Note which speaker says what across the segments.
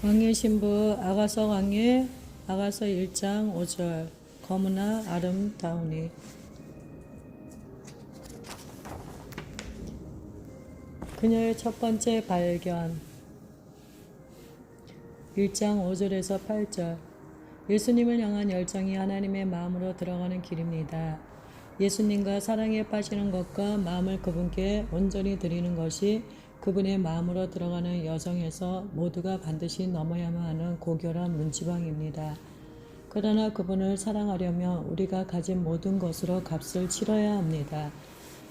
Speaker 1: 왕의 신부 아가서 왕의 아가서 1장 5절 거무나 아름다우니. 그녀의 첫 번째 발견 1장 5절에서 8절. 예수님을 향한 열정이 하나님의 마음으로 들어가는 길입니다. 예수님과 사랑에 빠지는 것과 마음을 그분께 온전히 드리는 것이 그분의 마음으로 들어가는 여정에서 모두가 반드시 넘어야만 하는 고결한 문지방입니다. 그러나 그분을 사랑하려면 우리가 가진 모든 것으로 값을 치러야 합니다.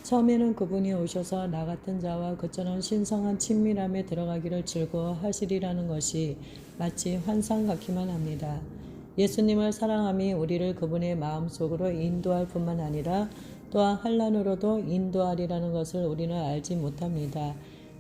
Speaker 1: 처음에는 그분이 오셔서 나 같은 자와 그처럼 신성한 친밀함에 들어가기를 즐거워하시리라는 것이 마치 환상 같기만 합니다. 예수님을 사랑함이 우리를 그분의 마음속으로 인도할 뿐만 아니라 또한 환난으로도 인도하리라는 것을 우리는 알지 못합니다.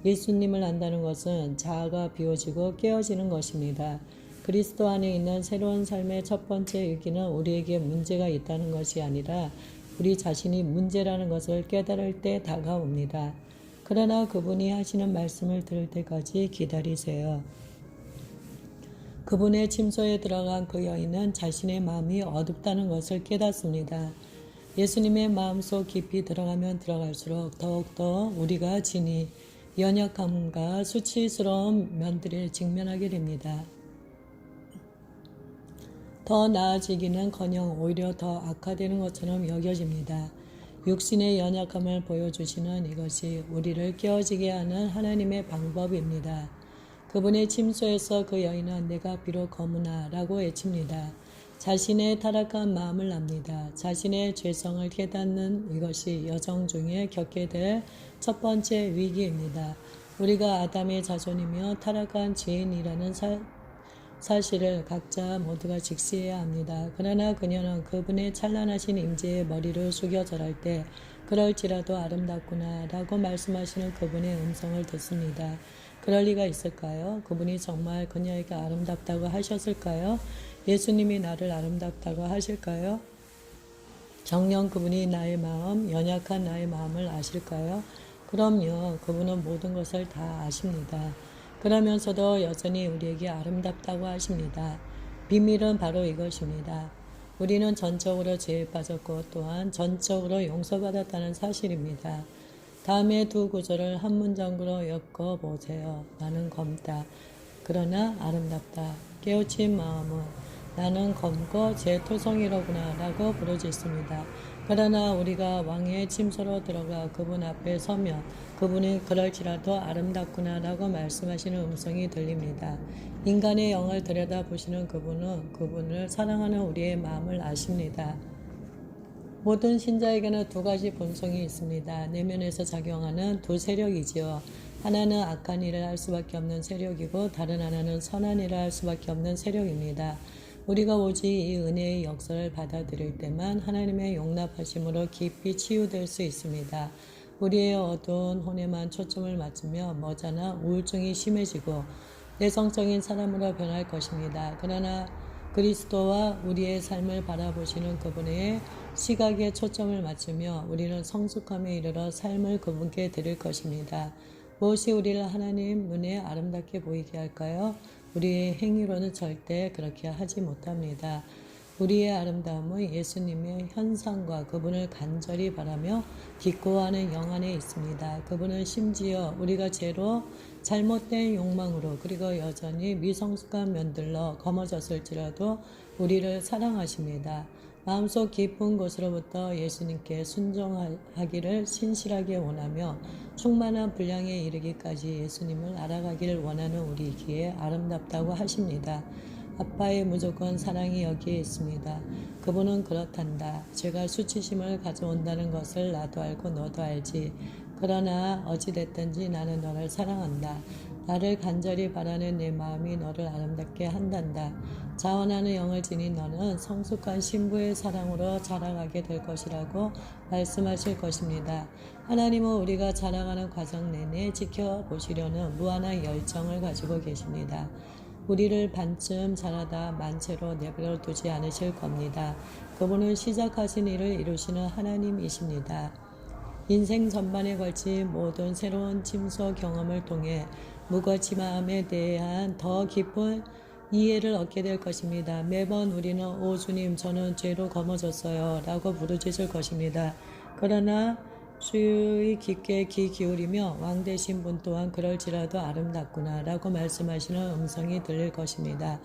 Speaker 1: 예수님을 안다는 것은 자아가 비워지고 깨어지는 것입니다. 그리스도 안에 있는 새로운 삶의 첫 번째 일기는 우리에게 문제가 있다는 것이 아니라 우리 자신이 문제라는 것을 깨달을 때 다가옵니다. 그러나 그분이 하시는 말씀을 들을 때까지 기다리세요. 그분의 침소에 들어간 그 여인은 자신의 마음이 어둡다는 것을 깨닫습니다. 예수님의 마음속 깊이 들어가면 들어갈수록 더욱더 우리가 지니 연약함과 수치스러운 면들을 직면하게 됩니다. 더 나아지기는커녕 오히려 더 악화되는 것처럼 여겨집니다. 육신의 연약함을 보여주시는 이것이 우리를 깨어지게 하는 하나님의 방법입니다. 그분의 침소에서 그 여인은 내가 비록 거무나 라고 외칩니다. 자신의 타락한 마음을 납니다. 자신의 죄성을 깨닫는 이것이 여정 중에 겪게 될 첫 번째 위기입니다. 우리가 아담의 자손이며 타락한 죄인이라는 사실을 각자 모두가 직시해야 합니다. 그러나 그녀는 그분의 찬란하신 임재의 머리를 숙여 절할 때 그럴지라도 아름답구나 라고 말씀하시는 그분의 음성을 듣습니다. 그럴 리가 있을까요? 그분이 정말 그녀에게 아름답다고 하셨을까요? 예수님이 나를 아름답다고 하실까요? 정녕 그분이 나의 마음, 연약한 나의 마음을 아실까요? 그럼요. 그분은 모든 것을 다 아십니다. 그러면서도 여전히 우리에게 아름답다고 하십니다. 비밀은 바로 이것입니다. 우리는 전적으로 죄에 빠졌고 또한 전적으로 용서받았다는 사실입니다. 다음의 두 구절을 한 문장으로 엮어보세요. 나는 검다. 그러나 아름답다. 깨우친 마음은 나는 검고 제 토성이로구나 라고 부르짖습니다. 그러나 우리가 왕의 침소로 들어가 그분 앞에 서면 그분이 그럴지라도 아름답구나 라고 말씀하시는 음성이 들립니다. 인간의 영을 들여다보시는 그분은 그분을 사랑하는 우리의 마음을 아십니다. 모든 신자에게는 두 가지 본성이 있습니다. 내면에서 작용하는 두 세력이지요. 하나는 악한 일을 할 수밖에 없는 세력이고 다른 하나는 선한 일을 할 수밖에 없는 세력입니다. 우리가 오직 이 은혜의 역사를 받아들일 때만 하나님의 용납하심으로 깊이 치유될 수 있습니다. 우리의 어두운 혼에만 초점을 맞추며 머지나 우울증이 심해지고 내성적인 사람으로 변할 것입니다. 그러나 그리스도와 우리의 삶을 바라보시는 그분의 시각에 초점을 맞추며 우리는 성숙함에 이르러 삶을 그분께 드릴 것입니다. 무엇이 우리를 하나님 눈에 아름답게 보이게 할까요? 우리의 행위로는 절대 그렇게 하지 못합니다. 우리의 아름다움은 예수님의 현상과 그분을 간절히 바라며 기꺼워하는 영 안에 있습니다. 그분은 심지어 우리가 죄로 잘못된 욕망으로 그리고 여전히 미성숙한 면들로 거머졌을지라도 우리를 사랑하십니다. 마음속 깊은 곳으로부터 예수님께 순종하기를 신실하게 원하며 충만한 분량에 이르기까지 예수님을 알아가기를 원하는 우리에게 아름답다고 하십니다. 아빠의 무조건 사랑이 여기에 있습니다. 그분은 그렇단다. 죄가 수치심을 가져온다는 것을 나도 알고 너도 알지. 그러나 어찌됐든지 나는 너를 사랑한다. 나를 간절히 바라는 내 마음이 너를 아름답게 한단다. 자원하는 영을 지닌 너는 성숙한 신부의 사랑으로 자라가게 될 것이라고 말씀하실 것입니다. 하나님은 우리가 자라가는 과정 내내 지켜보시려는 무한한 열정을 가지고 계십니다. 우리를 반쯤 자라다 만채로 내버려 두지 않으실 겁니다. 그분은 시작하신 일을 이루시는 하나님이십니다. 인생 전반에 걸친 모든 새로운 침소 경험을 통해 무거침함에 대한 더 깊은 이해를 얻게 될 것입니다. 매번 우리는 오 주님 저는 죄로 거머졌어요 라고 부르짖을 것입니다. 그러나 주의 깊게 귀 기울이며 왕 되신 분 또한 그럴지라도 아름답구나 라고 말씀하시는 음성이 들릴 것입니다.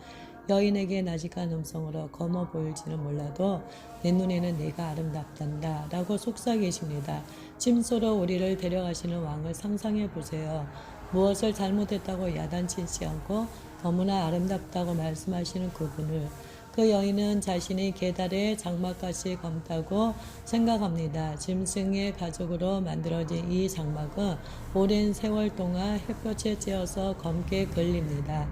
Speaker 1: 여인에게 나직한 음성으로 검어 보일지는 몰라도 내 눈에는 네가 아름답단다 라고 속삭이십니다. 침소로 우리를 데려가시는 왕을 상상해 보세요. 무엇을 잘못했다고 야단치지 않고 너무나 아름답다고 말씀하시는 그분을 그 여인은 자신이 계달의 장막같이 검다고 생각합니다. 짐승의 가죽으로 만들어진 이 장막은 오랜 세월 동안 햇볕에 쬐어서 검게 걸립니다.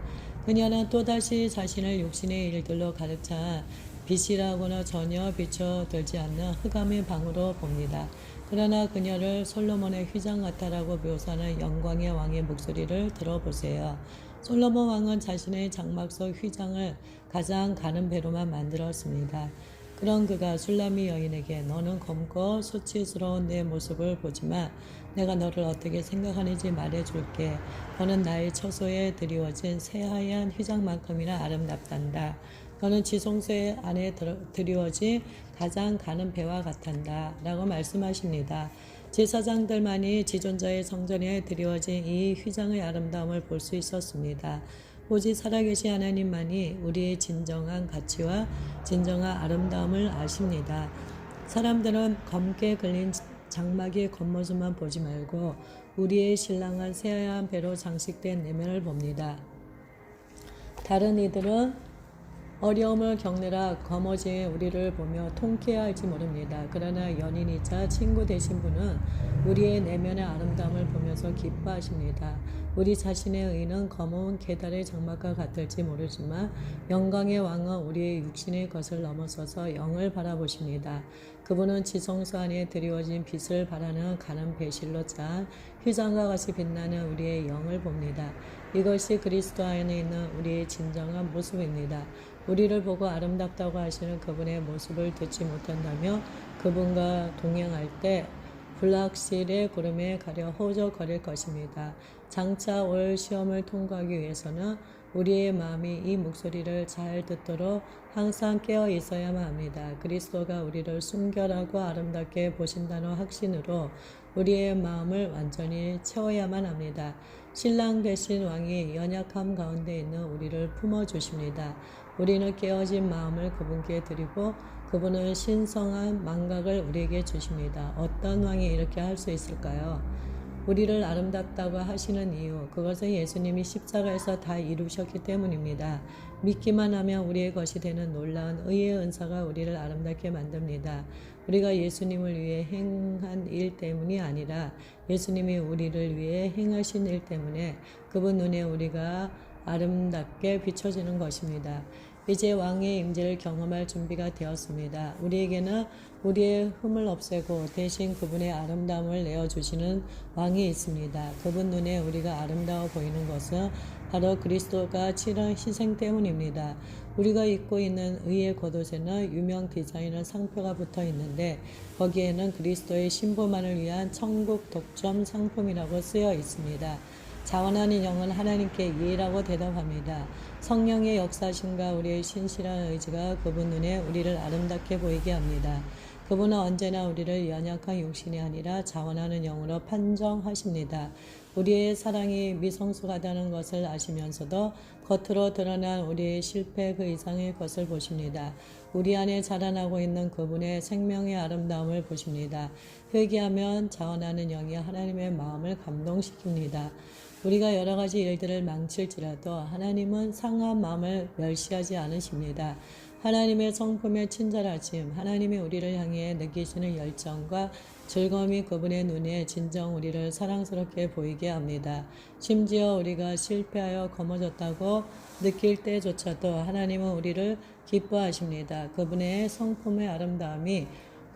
Speaker 1: 그녀는 또다시 자신을 육신의 일들로 가득 찬 빛이라고는 전혀 비춰들지 않는 흑암의 방으로 봅니다. 그러나 그녀를 솔로몬의 휘장 같다라고 묘사하는 영광의 왕의 목소리를 들어보세요. 솔로몬 왕은 자신의 장막 속 휘장을 가장 가는 배로만 만들었습니다. 그런 그가 술람이 여인에게 너는 검고 수치스러운 내 모습을 보지만 내가 너를 어떻게 생각하는지 말해줄게. 너는 나의 처소에 드리워진 새하얀 휘장만큼이나 아름답단다. 너는 지성소의 안에 드리워진 가장 가는 배와 같단다 라고 말씀하십니다. 제사장들만이 지존자의 성전에 드리워진 이 휘장의 아름다움을 볼 수 있었습니다. 오직 살아계신 하나님만이 우리의 진정한 가치와 진정한 아름다움을 아십니다. 사람들은 검게 걸린 장막의 겉모습만 보지 말고 우리의 신랑한 새하얀 배로 장식된 내면을 봅니다. 다른 이들은 어려움을 겪느라 거머쥔 우리를 보며 통쾌할지 모릅니다. 그러나 연인이자 친구 되신 분은 우리의 내면의 아름다움을 보면서 기뻐하십니다. 우리 자신의 의는 검은 계달의 장막과 같을지 모르지만 영광의 왕은 우리의 육신의 것을 넘어서서 영을 바라보십니다. 그분은 지성소 안에 드리워진 빛을 바라는 가는 배실로 짠 휘장과 같이 빛나는 우리의 영을 봅니다. 이것이 그리스도 안에 있는 우리의 진정한 모습입니다. 우리를 보고 아름답다고 하시는 그분의 모습을 듣지 못한다며 그분과 동행할 때 불확실의 구름에 가려 허우적거릴 것입니다. 장차 올 시험을 통과하기 위해서는 우리의 마음이 이 목소리를 잘 듣도록 항상 깨어 있어야만 합니다. 그리스도가 우리를 순결하고 아름답게 보신다는 확신으로 우리의 마음을 완전히 채워야만 합니다. 신랑 되신 왕이 연약함 가운데 있는 우리를 품어주십니다. 우리는 깨어진 마음을 그분께 드리고 그분은 신성한 망각을 우리에게 주십니다. 어떤 왕이 이렇게 할 수 있을까요? 우리를 아름답다고 하시는 이유, 그것은 예수님이 십자가에서 다 이루셨기 때문입니다. 믿기만 하면 우리의 것이 되는 놀라운 의의 은사가 우리를 아름답게 만듭니다. 우리가 예수님을 위해 행한 일 때문이 아니라 예수님이 우리를 위해 행하신 일 때문에 그분 눈에 우리가 아름답게 비춰지는 것입니다. 이제 왕의 임재를 경험할 준비가 되었습니다. 우리에게는 우리의 흠을 없애고 대신 그분의 아름다움을 내어주시는 왕이 있습니다. 그분 눈에 우리가 아름다워 보이는 것은 바로 그리스도가 치른 희생 때문입니다. 우리가 입고 있는 의의 겉옷에는 유명 디자이너 상표가 붙어 있는데 거기에는 그리스도의 신부만을 위한 천국 독점 상품이라고 쓰여 있습니다. 자원하는 영은 하나님께 예라고 대답합니다. 성령의 역사심과 우리의 신실한 의지가 그분 눈에 우리를 아름답게 보이게 합니다. 그분은 언제나 우리를 연약한 육신이 아니라 자원하는 영으로 판정하십니다. 우리의 사랑이 미성숙하다는 것을 아시면서도 겉으로 드러난 우리의 실패 그 이상의 것을 보십니다. 우리 안에 자라나고 있는 그분의 생명의 아름다움을 보십니다. 회개하면 자원하는 영이 하나님의 마음을 감동시킵니다. 우리가 여러 가지 일들을 망칠지라도 하나님은 상한 마음을 멸시하지 않으십니다. 하나님의 성품에 친절하심, 하나님이 우리를 향해 느끼시는 열정과 즐거움이 그분의 눈에 진정 우리를 사랑스럽게 보이게 합니다. 심지어 우리가 실패하여 거머졌다고 느낄 때조차도 하나님은 우리를 기뻐하십니다. 그분의 성품의 아름다움이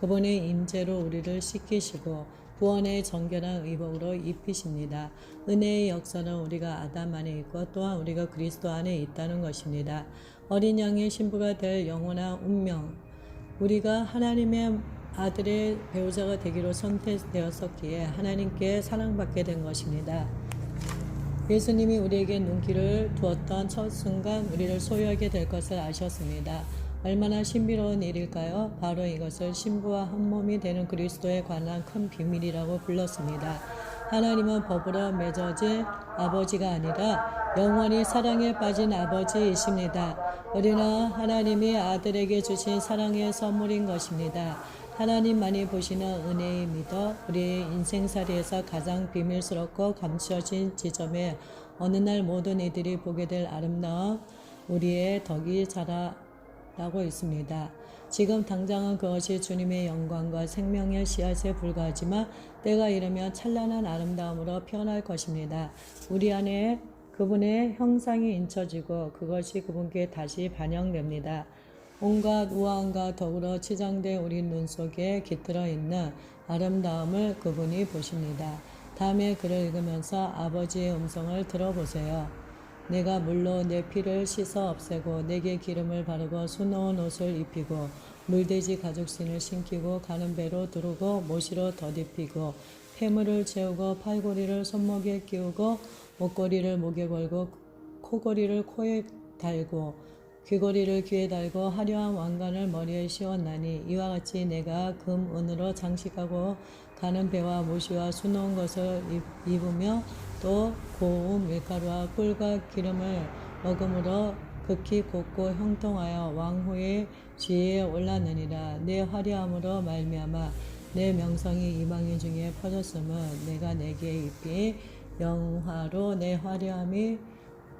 Speaker 1: 그분의 임재로 우리를 씻기시고 구원의 정결한 의복으로 입히십니다. 은혜의 역사는 우리가 아담 안에 있고 또한 우리가 그리스도 안에 있다는 것입니다. 어린 양의 신부가 될 영원한 운명, 우리가 하나님의 아들의 배우자가 되기로 선택되었었기에 하나님께 사랑받게 된 것입니다. 예수님이 우리에게 눈길을 두었던 첫 순간 우리를 소유하게 될 것을 아셨습니다. 얼마나 신비로운 일일까요? 바로 이것을 신부와 한 몸이 되는 그리스도에 관한 큰 비밀이라고 불렀습니다. 하나님은 법으로 맺어진 아버지가 아니라 영원히 사랑에 빠진 아버지이십니다. 우리는 하나님이 아들에게 주신 사랑의 선물인 것입니다. 하나님만이 보시는 은혜의 믿어 우리의 인생살이에서 가장 비밀스럽고 감추어진 지점에 어느 날 모든 이들이 보게 될 아름다운 우리의 덕이 자라나고 있습니다. 지금 당장은 그것이 주님의 영광과 생명의 씨앗에 불과하지만 때가 이르면 찬란한 아름다움으로 피어날 것입니다. 우리 안에 그분의 형상이 인쳐지고 그것이 그분께 다시 반영됩니다. 온갖 우아함과 더불어 치장된 우리 눈 속에 깃들어 있는 아름다움을 그분이 보십니다. 다음에 글을 읽으면서 아버지의 음성을 들어보세요. 내가 물로 내 피를 씻어 없애고 내게 기름을 바르고 수놓은 옷을 입히고 물돼지 가죽신을 신기고 가는 배로 두르고 모시로 덧입히고 폐물을 채우고 팔고리를 손목에 끼우고 목걸이를 목에 걸고 코걸이를 코에 달고 귀걸이를 귀에 달고 화려한 왕관을 머리에 씌웠나니 이와 같이 내가 금, 은으로 장식하고 가는 배와 모시와 수놓은 것을 입으며 또 고운 밀가루와 꿀과 기름을 먹음으로 극히 곱고 형통하여 왕후의 지위에 올랐느니라. 내 화려함으로 말미암아 내 명성이 이방인 중에 퍼졌음은 내가 내게 입히 영화로 내 화려함이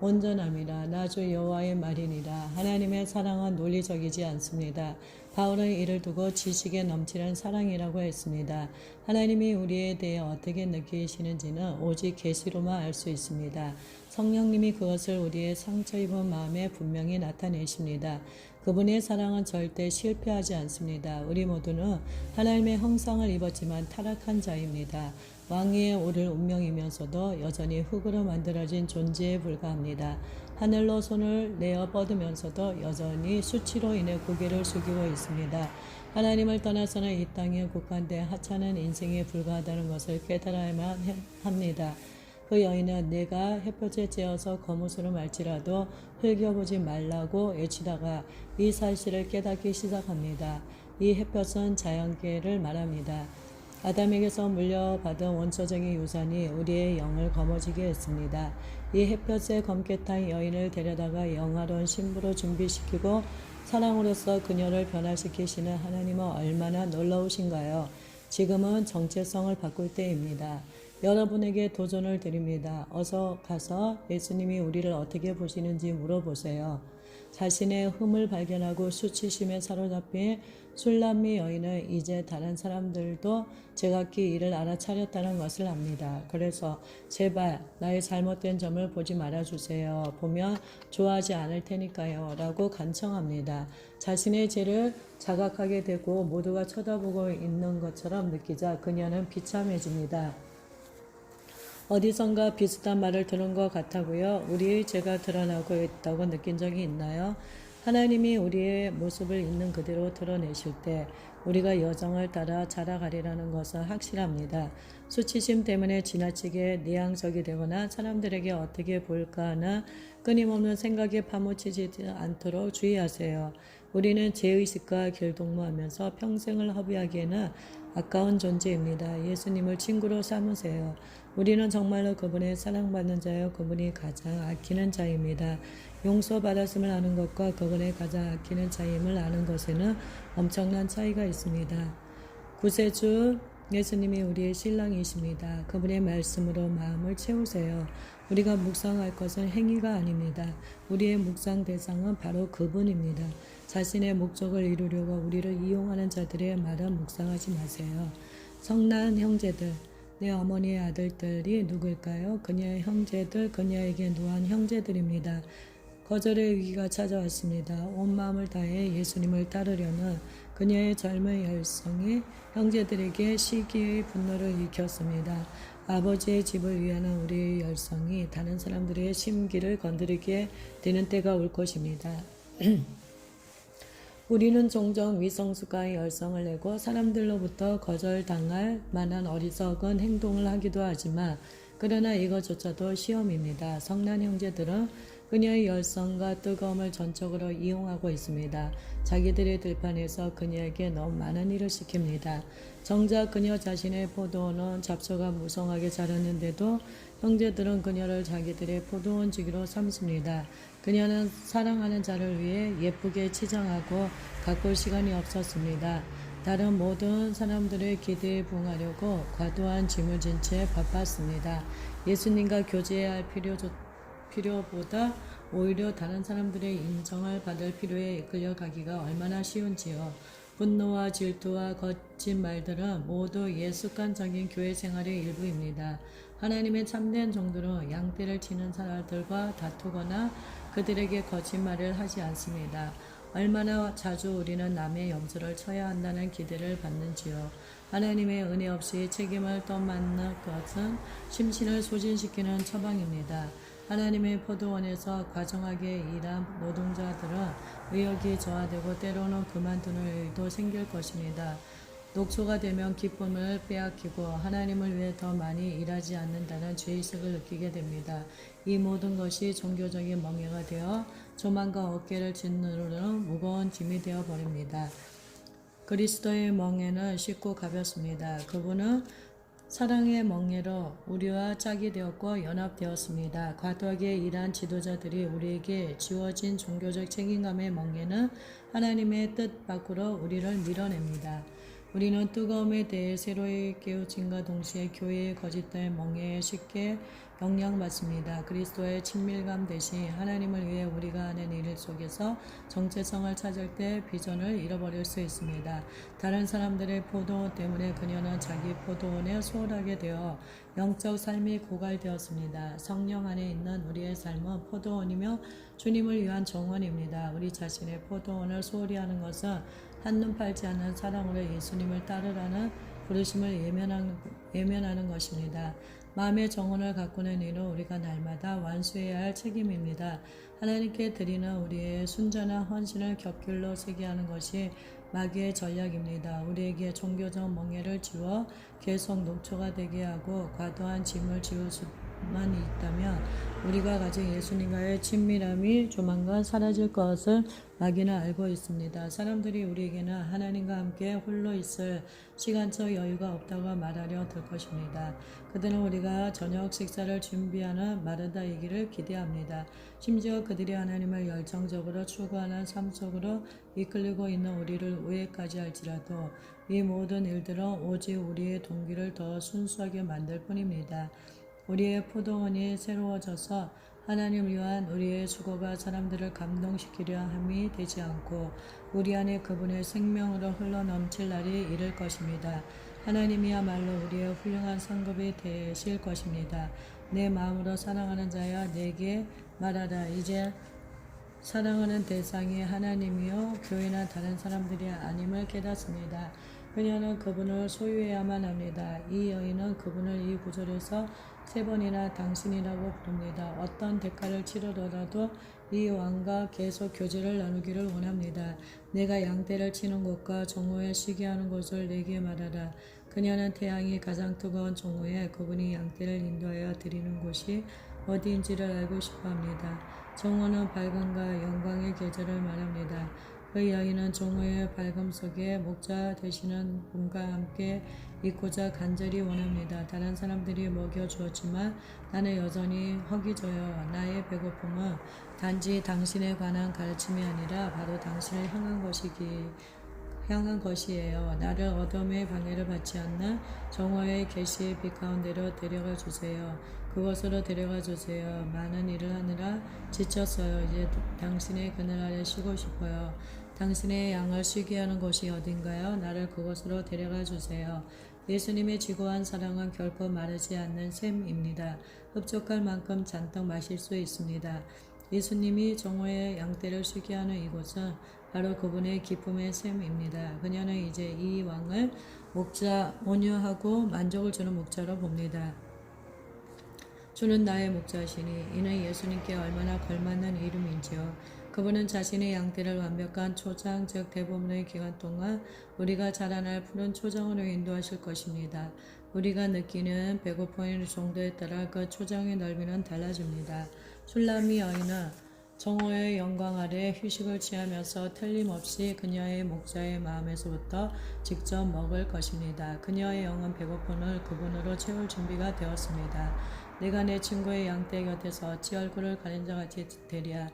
Speaker 1: 온전함이라. 나 주 여호와의 말이니라. 하나님의 사랑은 논리적이지 않습니다. 바울은 이를 두고 지식에 넘치는 사랑이라고 했습니다. 하나님이 우리에 대해 어떻게 느끼시는지는 오직 계시로만 알 수 있습니다. 성령님이 그것을 우리의 상처 입은 마음에 분명히 나타내십니다. 그분의 사랑은 절대 실패하지 않습니다. 우리 모두는 하나님의 형상을 입었지만 타락한 자입니다. 왕위에 오를 운명이면서도 여전히 흙으로 만들어진 존재에 불과합니다. 하늘로 손을 내어 뻗으면서도 여전히 수치로 인해 고개를 숙이고 있습니다. 하나님을 떠나서는 이 땅에 국한된 하찮은 인생에 불과하다는 것을 깨달아야만 합니다. 그 여인은 내가 햇볕에 쬐어서 거무스를 말지라도 흘겨보지 말라고 외치다가 이 사실을 깨닫기 시작합니다. 이 햇볕은 자연계를 말합니다. 아담에게서 물려받은 원초적인 유산이 우리의 영을 거머쥐게 했습니다. 이 햇볕에 검게 탄 여인을 데려다가 영화로운 신부로 준비시키고 사랑으로서 그녀를 변화시키시는 하나님은 얼마나 놀라우신가요? 지금은 정체성을 바꿀 때입니다. 여러분에게 도전을 드립니다. 어서 가서 예수님이 우리를 어떻게 보시는지 물어보세요. 자신의 흠을 발견하고 수치심에 사로잡힌 술람미 여인은 이제 다른 사람들도 제각기 이를 알아차렸다는 것을 압니다. 그래서 제발 나의 잘못된 점을 보지 말아주세요. 보면 좋아하지 않을 테니까요. 라고 간청합니다. 자신의 죄를 자각하게 되고 모두가 쳐다보고 있는 것처럼 느끼자 그녀는 비참해집니다. 어디선가 비슷한 말을 들은 것 같다고요. 우리의 죄가 드러나고 있다고 느낀 적이 있나요? 하나님이 우리의 모습을 있는 그대로 드러내실 때 우리가 여정을 따라 자라가리라는 것은 확실합니다. 수치심 때문에 지나치게 내향적이 되거나 사람들에게 어떻게 보일까 하는 끊임없는 생각에 파묻히지 않도록 주의하세요. 우리는 죄의식과 길동무하면서 평생을 허비하기에는 아까운 존재입니다. 예수님을 친구로 삼으세요. 우리는 정말로 그분의 사랑받는 자여 그분이 가장 아끼는 자입니다. 용서받았음을 아는 것과 그분의 가장 아끼는 자임을 아는 것에는 엄청난 차이가 있습니다. 구세주 예수님이 우리의 신랑이십니다. 그분의 말씀으로 마음을 채우세요. 우리가 묵상할 것은 행위가 아닙니다. 우리의 묵상 대상은 바로 그분입니다. 자신의 목적을 이루려고 우리를 이용하는 자들의 말은 묵상하지 마세요. 성난 형제들, 내 어머니의 아들들이 누구일까요? 그녀의 형제들, 그녀에게 노한 형제들입니다. 거절의 위기가 찾아왔습니다. 온 마음을 다해 예수님을 따르려는 그녀의 젊은 열성이 형제들에게 시기의 분노를 일으켰습니다. 아버지의 집을 위하는 우리의 열성이 다른 사람들의 심기를 건드리게 되는 때가 올 것입니다. 우리는 종종 위성수가의 열성을 내고 사람들로부터 거절당할 만한 어리석은 행동을 하기도 하지만 그러나 이것조차도 시험입니다. 성난 형제들은 그녀의 열성과 뜨거움을 전적으로 이용하고 있습니다. 자기들의 들판에서 그녀에게 너무 많은 일을 시킵니다. 정작 그녀 자신의 포도원은 잡초가 무성하게 자랐는데도 형제들은 그녀를 자기들의 포도원 주기로 삼습니다. 그녀는 사랑하는 자를 위해 예쁘게 치장하고 가꿀 시간이 없었습니다. 다른 모든 사람들의 기대에 부응하려고 과도한 짐을 진 채 바빴습니다. 예수님과 교제해야 할 필요보다 오히려 다른 사람들의 인정을 받을 필요에 이끌려 가기가 얼마나 쉬운지요. 분노와 질투와 거친 말들은 모두 예습관적인 교회 생활의 일부입니다. 하나님의 참된 종들은 양떼를 치는 사람들과 다투거나 그들에게 거짓말을 하지 않습니다. 얼마나 자주 우리는 남의 염소를 쳐야 한다는 기대를 받는지요. 하나님의 은혜 없이 책임을 떠맡는 것은 심신을 소진시키는 처방입니다. 하나님의 포도원에서 과정하게 일한 노동자들은 의욕이 저하되고 때로는 그만두는 일도 생길 것입니다. 녹초가 되면 기쁨을 빼앗기고 하나님을 위해 더 많이 일하지 않는다는 죄의식을 느끼게 됩니다. 이 모든 것이 종교적인 멍해가 되어 조만간 어깨를 짓누르는 무거운 짐이 되어 버립니다. 그리스도의 멍에는 쉽고 가볍습니다. 그분은 사랑의 멍에로 우리와 짝이 되었고 연합되었습니다. 과도하게 일한 지도자들이 우리에게 지워진 종교적 책임감의 멍에는 하나님의 뜻 밖으로 우리를 밀어냅니다. 우리는 뜨거움에 대해 새로이 깨우침과 동시에 교회의 거짓된 멍에에 쉽게 영향받습니다. 그리스도의 친밀감 대신 하나님을 위해 우리가 하는 일 속에서 정체성을 찾을 때 비전을 잃어버릴 수 있습니다. 다른 사람들의 포도원 때문에 그녀는 자기 포도원에 소홀하게 되어 영적 삶이 고갈되었습니다. 성령 안에 있는 우리의 삶은 포도원이며 주님을 위한 정원입니다. 우리 자신의 포도원을 소홀히 하는 것은 한눈 팔지 않는 사랑으로 예수님을 따르라는 부르심을 예면하는 것입니다. 마음의 정원을 가꾸는 일은 우리가 날마다 완수해야 할 책임입니다. 하나님께 드리는 우리의 순전한 헌신을 곁길로 새게 하는 것이 마귀의 전략입니다. 우리에게 종교적 멍에를 지워 계속 녹초가 되게 하고 과도한 짐을 지울 수만 있다면 우리가 가진 예수님과의 친밀함이 조만간 사라질 것을 마귀는 알고 있습니다. 사람들이 우리에게는 하나님과 함께 홀로 있을 시간적 여유가 없다고 말하려 들 것입니다. 그들은 우리가 저녁 식사를 준비하는 마르다이기를 기대합니다. 심지어 그들이 하나님을 열정적으로 추구하는 삶 속으로 이끌리고 있는 우리를 오해까지 할지라도 이 모든 일들은 오직 우리의 동기를 더 순수하게 만들 뿐입니다. 우리의 포도원이 새로워져서 하나님을 위한 우리의 수고가 사람들을 감동시키려 함이 되지 않고 우리 안에 그분의 생명으로 흘러넘칠 날이 이를 것입니다. 하나님이야말로 우리의 훌륭한 상급이 되실 것입니다. 내 마음으로 사랑하는 자야 내게 말하라. 이제 사랑하는 대상이 하나님이요 교회나 다른 사람들이 아님을 깨닫습니다. 그녀는 그분을 소유해야만 합니다. 이 여인은 그분을 이 구절에서 3번이나 당신이라고 부릅니다. 어떤 대가를 치르더라도 이 왕과 계속 교제를 나누기를 원합니다. 내가 양떼를 치는 곳과 정오에 쉬게 하는 곳을 내게 말하라. 그녀는 태양이 가장 뜨거운 정오에 그분이 양떼를 인도하여 드리는 곳이 어디인지를 알고 싶어합니다. 정오는 밝음과 영광의 계절을 말합니다. 그 여인은 정오의 밝음 속에 목자 되시는 분과 함께 있고자 간절히 원합니다. 다른 사람들이 먹여주었지만 나는 여전히 허기져요. 나의 배고픔은 단지 당신에 관한 가르침이 아니라 바로 당신을 향한 것이에요. 나를 어둠의 방해를 받지 않는 정오의 계시의 빛 가운데로 데려가 주세요. 그곳으로 데려가 주세요. 많은 일을 하느라 지쳤어요. 이제 당신의 그늘 아래 쉬고 싶어요. 당신의 양을 쉬게 하는 곳이 어딘가요? 나를 그곳으로 데려가 주세요. 예수님의 지고한 사랑은 결코 마르지 않는 샘입니다. 흡족할 만큼 잔뜩 마실 수 있습니다. 예수님이 정오의 양떼를 쉬게 하는 이곳은 바로 그분의 기쁨의 샘입니다. 그녀는 이제 이 왕을 온유하고 만족을 주는 목자로 봅니다. 주는 나의 목자시니 이는 예수님께 얼마나 걸맞는 이름인지요. 그분은 자신의 양떼를 완벽한 초장, 즉 대부분의 기간 동안 우리가 자라날 푸른 초장으로 인도하실 것입니다. 우리가 느끼는 배고픔의 정도에 따라 그 초장의 넓이는 달라집니다. 슐라미 여인은 정오의 영광 아래 휴식을 취하면서 틀림없이 그녀의 목자의 마음에서부터 직접 먹을 것입니다. 그녀의 영은 배고픔을 그분으로 채울 준비가 되었습니다. 내가 내 친구의 양떼 곁에서 어찌 얼굴을 가린 자같이 되랴.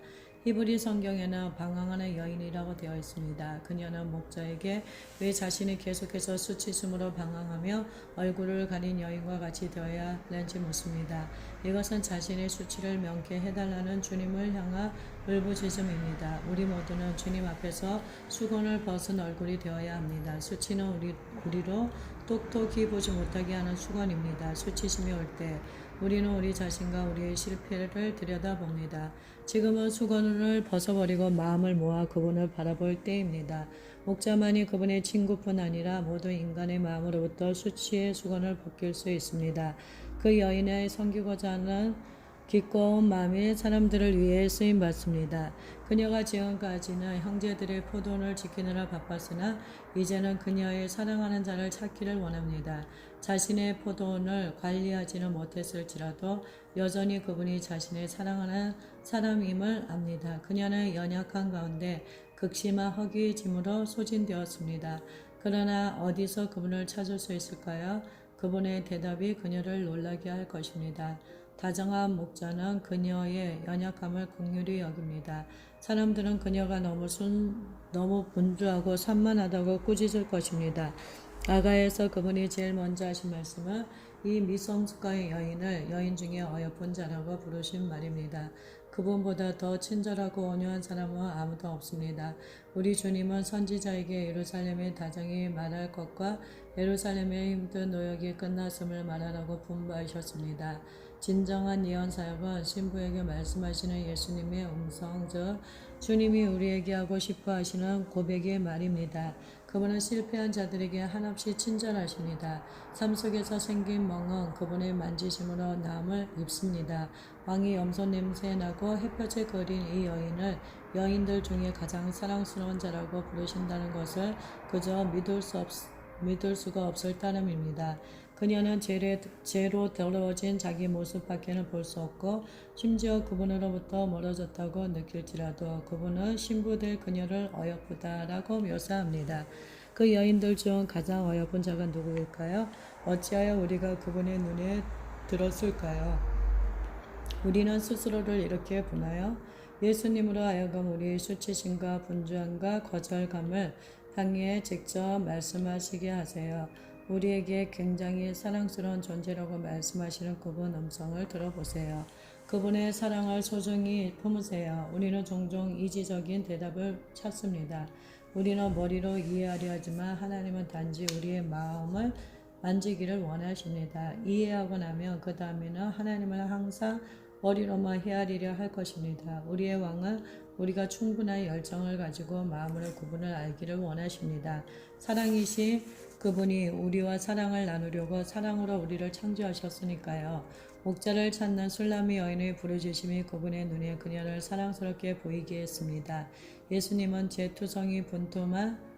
Speaker 1: 히브리 성경에는 방황하는 여인이라고 되어 있습니다. 그녀는 목자에게 왜 자신이 계속해서 수치심으로 방황하며 얼굴을 가린 여인과 같이 되어야 하는지 묻습니다. 이것은 자신의 수치를 명쾌해달라는 주님을 향한 울부짖음입니다. 우리 모두는 주님 앞에서 수건을 벗은 얼굴이 되어야 합니다. 수치는 우리로 똑똑히 보지 못하게 하는 수건입니다. 수치심이 올 때 우리는 우리 자신과 우리의 실패를 들여다봅니다. 지금은 수건을 벗어버리고 마음을 모아 그분을 바라볼 때입니다. 목자만이 그분의 친구뿐 아니라 모든 인간의 마음으로부터 수치의 수건을 벗길 수 있습니다. 그 여인의 섬기고자 하는 기꺼운 마음이 사람들을 위해 쓰임받습니다. 그녀가 지금까지는 형제들의 포도원을 지키느라 바빴으나 이제는 그녀의 사랑하는 자를 찾기를 원합니다. 자신의 포도원을 관리하지는 못했을지라도 여전히 그분이 자신의 사랑하는 사람임을 압니다. 그녀는 연약한 가운데 극심한 허기짐으로 소진되었습니다. 그러나 어디서 그분을 찾을 수 있을까요? 그분의 대답이 그녀를 놀라게 할 것입니다. 다정한 목자는 그녀의 연약함을 긍휼히 여깁니다. 사람들은 그녀가 너무 분주하고 산만하다고 꾸짖을 것입니다. 아가에서 그분이 제일 먼저 하신 말씀은 이 미성숙한 여인을 여인 중에 어여쁜 자라고 부르신 말입니다. 그분보다 더 친절하고 온유한 사람은 아무도 없습니다. 우리 주님은 선지자에게 예루살렘의 다정히 말할 것과 예루살렘의 힘든 노역이 끝났음을 말하라고 분부하셨습니다. 진정한 예언 사역은 신부에게 말씀하시는 예수님의 음성, 즉 주님이 우리에게 하고 싶어 하시는 고백의 말입니다. 그분은 실패한 자들에게 한없이 친절하십니다. 삶 속에서 생긴 멍은 그분의 만지심으로 나음을 입습니다. 왕이 염소 냄새 나고 햇볕에 그린 이 여인을 여인들 중에 가장 사랑스러운 자라고 부르신다는 것을 그저 믿을 수가 없을 따름입니다. 그녀는 죄로 더러워진 자기 모습밖에는 볼 수 없고 심지어 그분으로부터 멀어졌다고 느낄지라도 그분은 신부될 그녀를 어여쁘다라고 묘사합니다. 그 여인들 중 가장 어여쁜 자가 누구일까요? 어찌하여 우리가 그분의 눈에 들었을까요? 우리는 스스로를 이렇게 보나요? 예수님으로 하여금 우리의 수치심과 분주함과 거절감을 향해 직접 말씀하시게 하세요. 우리에게 굉장히 사랑스러운 존재라고 말씀하시는 그분 음성을 들어보세요. 그분의 사랑을 소중히 품으세요. 우리는 종종 이지적인 대답을 찾습니다. 우리는 머리로 이해하려 하지만 하나님은 단지 우리의 마음을 만지기를 원하십니다. 이해하고 나면 그 다음에는 하나님을 항상 머리로만 헤아리려 할 것입니다. 우리의 왕은 우리가 충분한 열정을 가지고 마음으로 그분을 알기를 원하십니다. 사랑이신 그분이 우리와 사랑을 나누려고 사랑으로 우리를 창조하셨으니까요. 목자를 찾는 술라미 여인의 부르짖음이 그분의 눈에 그녀를 사랑스럽게 보이게 했습니다. 예수님은 제 투성이 분투만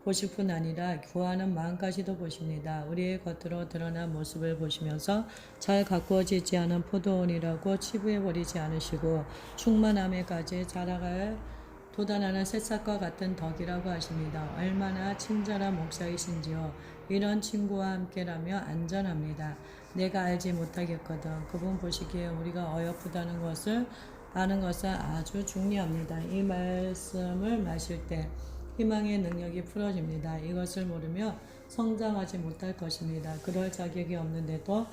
Speaker 1: 보실 뿐 아니라 구하는 마음까지도 보십니다. 우리의 겉으로 드러난 모습을 보시면서 잘 가꾸어지지 않은 포도원이라고 치부해버리지 않으시고 충만함에까지 자라갈 돋아나는 새싹과 같은 덕이라고 하십니다. 얼마나 친절한 목사이신지요. 이런 친구와 함께라면 안전합니다. 내가 알지 못하겠거든. 그분 보시기에 우리가 어여쁘다는 것을 아는 것은 아주 중요합니다. 이 말씀을 마실 때 희망의 능력이 풀어집니다. 이것을 모르며 성장하지 못할 것입니다. 그럴 자격이 없는데도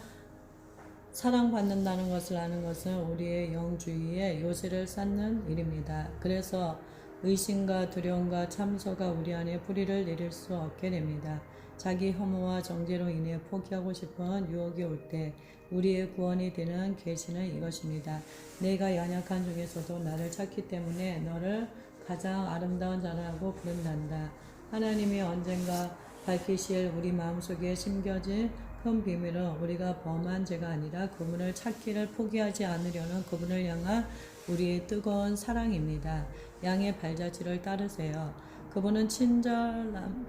Speaker 1: 사랑받는다는 것을 아는 것은 우리의 영주의에 요새를 쌓는 일입니다. 그래서 의심과 두려움과 참소가 우리 안에 뿌리를 내릴 수 없게 됩니다. 자기 혐오와 정죄로 인해 포기하고 싶은 유혹이 올 때 우리의 구원이 되는 계시는 이것입니다. 내가 연약한 중에서도 나를 찾기 때문에 너를 가장 아름다운 자라고 부른단다. 하나님이 언젠가 밝히실 우리 마음속에 심겨진 큰 비밀은 우리가 범한 죄가 아니라 그분을 찾기를 포기하지 않으려는 그분을 향한 우리의 뜨거운 사랑입니다. 양의 발자취를 따르세요. 그분은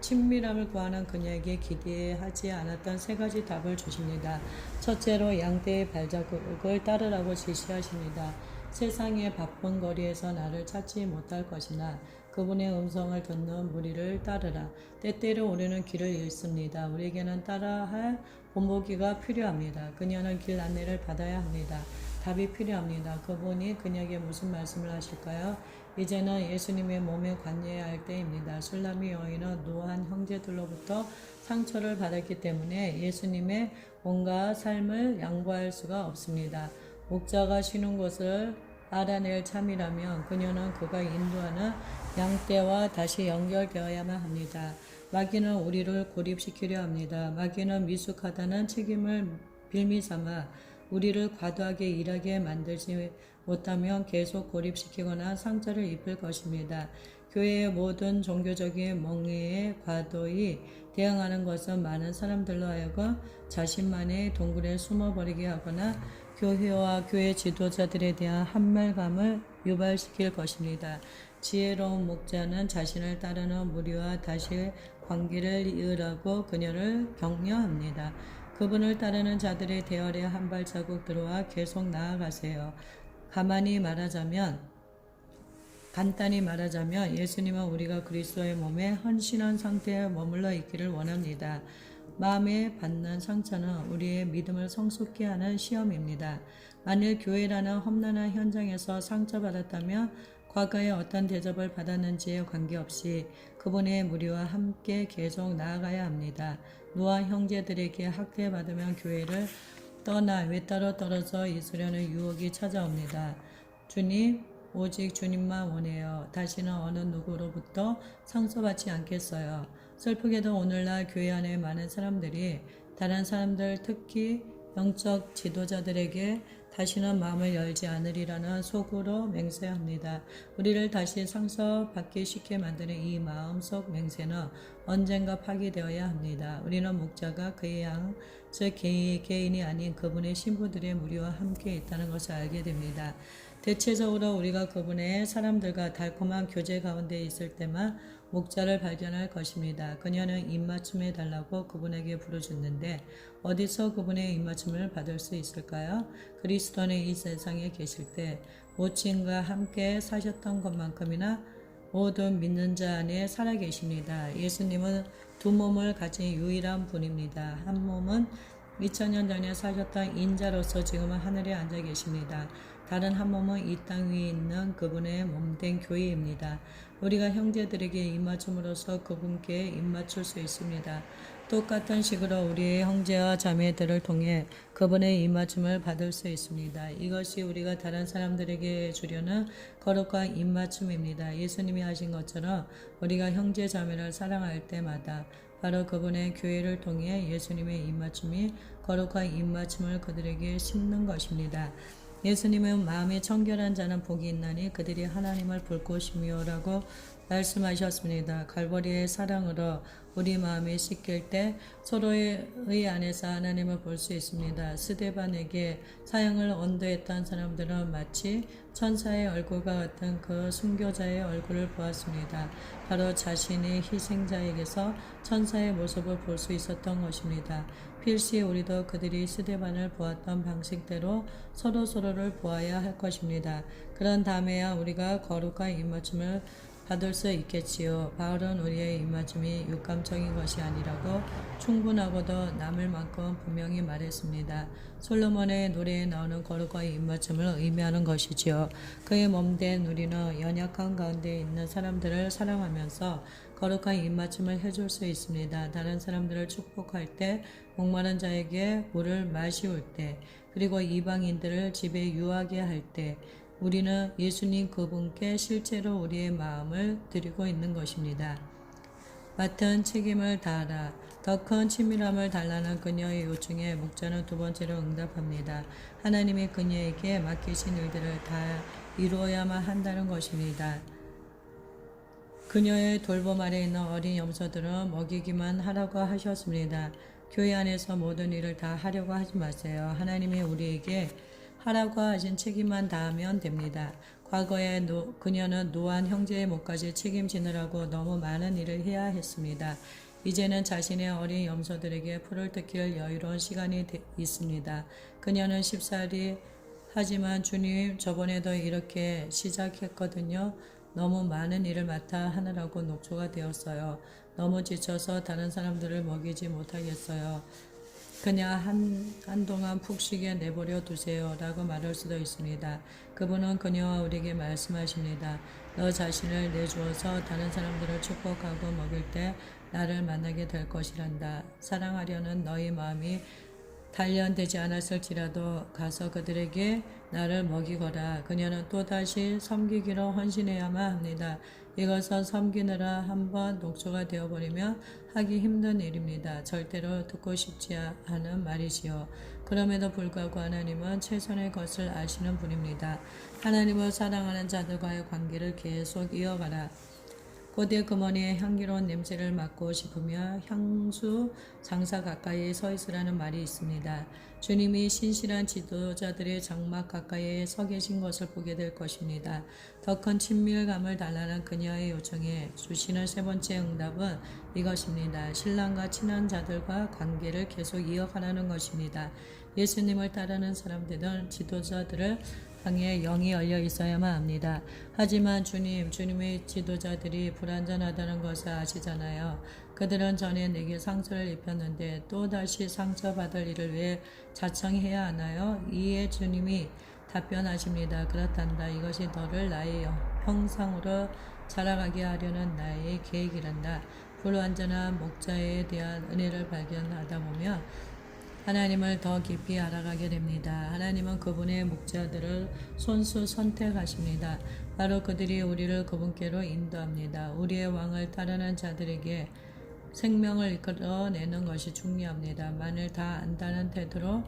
Speaker 1: 친밀함을 구하는 그녀에게 기대하지 않았던 세 가지 답을 주십니다. 첫째로 양떼의 발자국을 따르라고 지시하십니다. 세상의 바쁜 거리에서 나를 찾지 못할 것이나 그분의 음성을 듣는 무리를 따르라. 때때로 우리는 길을 잃습니다. 우리에게는 따라할 본보기가 필요합니다. 그녀는 길 안내를 받아야 합니다. 답이 필요합니다. 그분이 그녀에게 무슨 말씀을 하실까요? 이제는 예수님의 몸에 관여해야 할 때입니다. 술람이 여인은 노한 형제들로부터 상처를 받았기 때문에 예수님의 몸과 삶을 양보할 수가 없습니다. 목자가 쉬는 곳을 알아낼 참이라면 그녀는 그가 인도하는 양떼와 다시 연결되어야만 합니다. 마귀는 우리를 고립시키려 합니다. 마귀는 미숙하다는 책임을 빌미삼아 우리를 과도하게 일하게 만들지 못하면 계속 고립시키거나 상처를 입힐 것입니다. 교회의 모든 종교적인 멍에에 과도히 대응하는 것은 많은 사람들로 하여금 자신만의 동굴에 숨어버리게 하거나 교회와 교회 지도자들에 대한 한말감을 유발시킬 것입니다. 지혜로운 목자는 자신을 따르는 무리와 다시 관계를 이으라고 그녀를 격려합니다. 그분을 따르는 자들의 대열에 한 발자국 들어와 계속 나아가세요. 간단히 말하자면 예수님은 우리가 그리스도의 몸에 헌신한 상태에 머물러 있기를 원합니다. 마음에 받는 상처는 우리의 믿음을 성숙케 하는 시험입니다. 만일 교회라는 험난한 현장에서 상처받았다면 과거에 어떤 대접을 받았는지에 관계없이 그분의 무리와 함께 계속 나아가야 합니다. 노아 형제들에게 학대받으면 교회를 떠나 외따로 떨어져 있으려는 유혹이 찾아옵니다. 주님, 오직 주님만 원해요. 다시는 어느 누구로부터 상처받지 않겠어요. 슬프게도 오늘날 교회 안에 많은 사람들이 다른 사람들, 특히 영적 지도자들에게 다시는 마음을 열지 않으리라는 속으로 맹세합니다. 우리를 다시 상처받기 쉽게 만드는 이 마음속 맹세는 언젠가 파기되어야 합니다. 우리는 목자가 그의 양, 즉 개인이 아닌 그분의 신부들의 무리와 함께 있다는 것을 알게 됩니다. 대체적으로 우리가 그분의 사람들과 달콤한 교제 가운데 있을 때만 목자를 발견할 것입니다. 그녀는 입맞춤해 달라고 그분에게 부르짖는데 어디서 그분의 입맞춤을 받을 수 있을까요? 그리스도는 이 세상에 계실 때 모친과 함께 사셨던 것만큼이나 모든 믿는 자 안에 살아계십니다. 예수님은 두 몸을 가진 유일한 분입니다. 한 몸은 2000년 전에 사셨던 인자로서 지금은 하늘에 앉아 계십니다. 다른 한 몸은 이 땅 위에 있는 그분의 몸된 교회입니다. 우리가 형제들에게 입맞춤으로써 그분께 입맞출 수 있습니다. 똑같은 식으로 우리의 형제와 자매들을 통해 그분의 입맞춤을 받을 수 있습니다. 이것이 우리가 다른 사람들에게 주려는 거룩한 입맞춤입니다. 예수님이 하신 것처럼 우리가 형제 자매를 사랑할 때마다 바로 그분의 교회를 통해 예수님의 입맞춤이 거룩한 입맞춤을 그들에게 심는 것입니다. 예수님은 마음이 청결한 자는 복이 있나니 그들이 하나님을 볼 것이며라고 말씀하셨습니다. 갈보리의 사랑으로 우리 마음이 씻길 때 서로의 안에서 하나님을 볼 수 있습니다. 스데반에게 사형을 언도했던 사람들은 마치 천사의 얼굴과 같은 그 순교자의 얼굴을 보았습니다. 바로 자신의 희생자에게서 천사의 모습을 볼 수 있었던 것입니다. 필시 우리도 그들이 스데반을 보았던 방식대로 서로를 보아야 할 것입니다. 그런 다음에야 우리가 거룩한 입맞춤을 받을 수 있겠지요. 바울은 우리의 입맞춤이 육감적인 것이 아니라고 충분하고도 남을 만큼 분명히 말했습니다. 솔로몬의 노래에 나오는 거룩한 입맞춤을 의미하는 것이지요. 그의 몸된 우리는 연약한 가운데 있는 사람들을 사랑하면서 거룩한 입맞춤을 해줄 수 있습니다. 다른 사람들을 축복할 때, 목마른 자에게 물을 마시울 때, 그리고 이방인들을 집에 유하게 할 때, 우리는 예수님 그분께 실제로 우리의 마음을 드리고 있는 것입니다. 맡은 책임을 다하라. 더 큰 친밀함을 달라는 그녀의 요청에 목자는 두 번째로 응답합니다. 하나님이 그녀에게 맡기신 일들을 다 이루어야만 한다는 것입니다. 그녀의 돌봄 아래 있는 어린 염소들은 먹이기만 하라고 하셨습니다. 교회 안에서 모든 일을 다 하려고 하지 마세요. 하나님이 우리에게 하라고 하신 책임만 다하면 됩니다. 과거에 그녀는 노안 형제의 목까지 책임지느라고 너무 많은 일을 해야 했습니다. 이제는 자신의 어린 염소들에게 풀을 뜯길 여유로운 시간이 있습니다. 그녀는 쉽사리 하지만 주님, 저번에도 이렇게 시작했거든요. 너무 많은 일을 맡아 하느라고 녹초가 되었어요. 너무 지쳐서 다른 사람들을 먹이지 못하겠어요. 그냥 한동안 푹 쉬게 내버려 두세요. 라고 말할 수도 있습니다. 그분은 그녀와 우리에게 말씀하십니다. 너 자신을 내주어서 다른 사람들을 축복하고 먹일 때 나를 만나게 될 것이란다. 사랑하려는 너희 마음이 단련되지 않았을지라도 가서 그들에게 나를 먹이거라. 그녀는 또다시 섬기기로 헌신해야만 합니다. 이것은 섬기느라 한번 녹초가 되어버리면 하기 힘든 일입니다. 절대로 듣고 싶지 않은 말이지요. 그럼에도 불구하고 하나님은 최선의 것을 아시는 분입니다. 하나님을 사랑하는 자들과의 관계를 계속 이어가라. 고대 금원의 향기로운 냄새를 맡고 싶으며 향수 장사 가까이에 서 있으라는 말이 있습니다. 주님이 신실한 지도자들의 장막 가까이에 서 계신 것을 보게 될 것입니다. 더 큰 친밀감을 달라는 그녀의 요청에 주시는 세 번째 응답은 이것입니다. 신랑과 친한 자들과 관계를 계속 이어가라는 것입니다. 예수님을 따르는 사람들은 지도자들을 향해 영이 열려 있어야만 합니다. 하지만 주님의 지도자들이 불완전하다는 것을 아시잖아요. 그들은 전에 내게 상처를 입혔는데 또다시 상처받을 일을 왜 자청해야 하나요? 이에 주님이 답변하십니다. 그렇단다. 이것이 너를 나의 형상으로 자라가게 하려는 나의 계획이란다. 불완전한 목자에 대한 은혜를 발견하다 보면 하나님을 더 깊이 알아가게 됩니다. 하나님은 그분의 목자들을 손수 선택하십니다. 바로 그들이 우리를 그분께로 인도합니다. 우리의 왕을 따르는 자들에게 생명을 이끌어내는 것이 중요합니다. 만일 다 안다는 태도로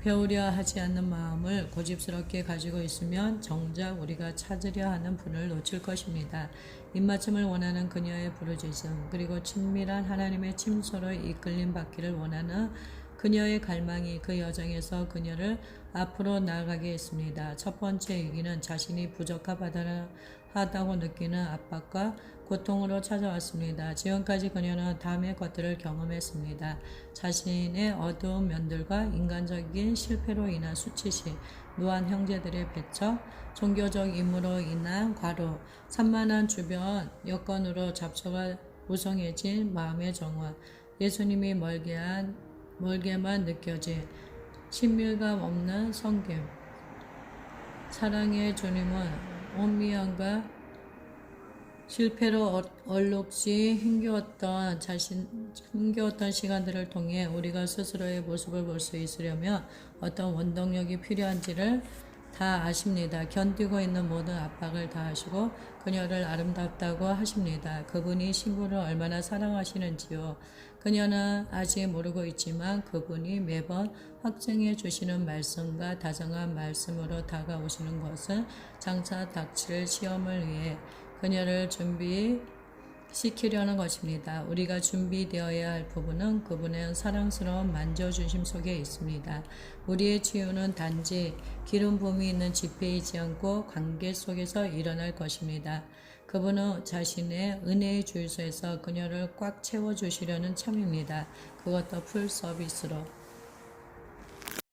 Speaker 1: 배우려 하지 않는 마음을 고집스럽게 가지고 있으면 정작 우리가 찾으려 하는 분을 놓칠 것입니다. 입맞춤을 원하는 그녀의 부르짖음, 그리고 친밀한 하나님의 침소로 이끌림 받기를 원하는 그녀의 갈망이 그 여정에서 그녀를 앞으로 나아가게 했습니다. 첫 번째 위기는 자신이 부족하다고 느끼는 압박과 고통으로 찾아왔습니다. 지금까지 그녀는 다음의 것들을 경험했습니다. 자신의 어두운 면들과 인간적인 실패로 인한 수치심, 노안 형제들의 배척, 종교적 임무로 인한 과로, 산만한 주변 여건으로 잡초가 무성해진 마음의 정화, 예수님이 멀게만 느껴진 친밀감 없는 성김. 사랑의 주님은 온미함과 실패로 얼룩지 힘겨웠던 시간들을 통해 우리가 스스로의 모습을 볼 수 있으려면 어떤 원동력이 필요한지를 다 아십니다. 견디고 있는 모든 압박을 다 아시고 그녀를 아름답다고 하십니다. 그분이 신부를 얼마나 사랑하시는지요. 그녀는 아직 모르고 있지만 그분이 매번 확증해 주시는 말씀과 다정한 말씀으로 다가오시는 것은 장차 닥칠 시험을 위해 그녀를 준비시키려는 것입니다. 우리가 준비되어야 할 부분은 그분의 사랑스러운 만져주심 속에 있습니다. 우리의 치유는 단지 기름 부음이 있는 집회이지 않고 관계 속에서 일어날 것입니다. 그분은 자신의 은혜의 주유소에서 그녀를 꽉 채워주시려는 참입니다. 그것도 풀 서비스로.